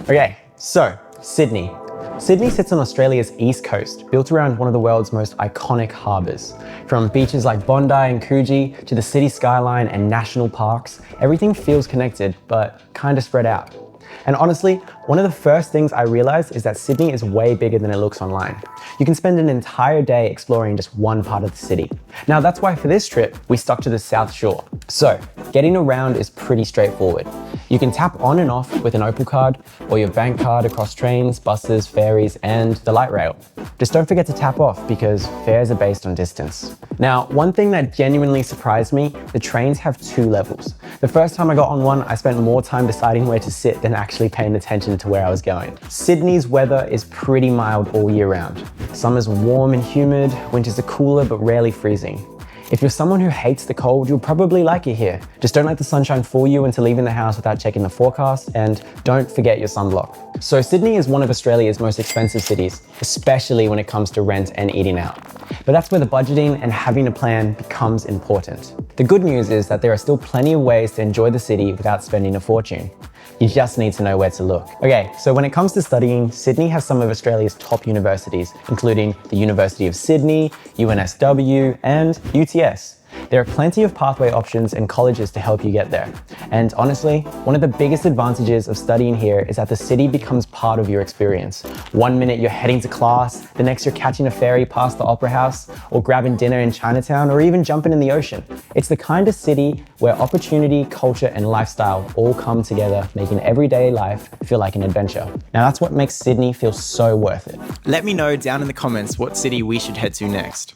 Okay, so Sydney. Sydney sits on Australia's east coast, built around one of the world's most iconic harbours. From beaches like Bondi and Coogee to the city skyline and national parks, everything feels connected, but kind of spread out. And honestly, one of the first things I realized is that Sydney is way bigger than it looks online. You can spend an entire day exploring just one part of the city. Now that's why for this trip, we stuck to the South Shore. So getting around is pretty straightforward. You can tap on and off with an Opal card or your bank card across trains, buses, ferries, and the light rail. Just don't forget to tap off because fares are based on distance. Now, one thing that genuinely surprised me, the trains have 2 levels. The first time I got on one, I spent more time deciding where to sit than actually paying attention to where I was going. Sydney's weather is pretty mild all year round. Summer's warm and humid, winters are cooler but rarely freezing. If you're someone who hates the cold, you'll probably like it here. Just don't let the sunshine fool you into leaving the house without checking the forecast, and don't forget your sunblock. So Sydney is one of Australia's most expensive cities, especially when it comes to rent and eating out. But that's where the budgeting and having a plan becomes important. The good news is that there are still plenty of ways to enjoy the city without spending a fortune. You just need to know where to look. Okay, so when it comes to studying, Sydney has some of Australia's top universities, including the University of Sydney, UNSW, and UTS. There are plenty of pathway options and colleges to help you get there. And honestly, one of the biggest advantages of studying here is that the city becomes part of your experience. One minute you're heading to class, the next you're catching a ferry past the Opera House, or grabbing dinner in Chinatown, or even jumping in the ocean. It's the kind of city where opportunity, culture, and lifestyle all come together, making everyday life feel like an adventure. Now that's what makes Sydney feel so worth it. Let me know down in the comments what city we should head to next.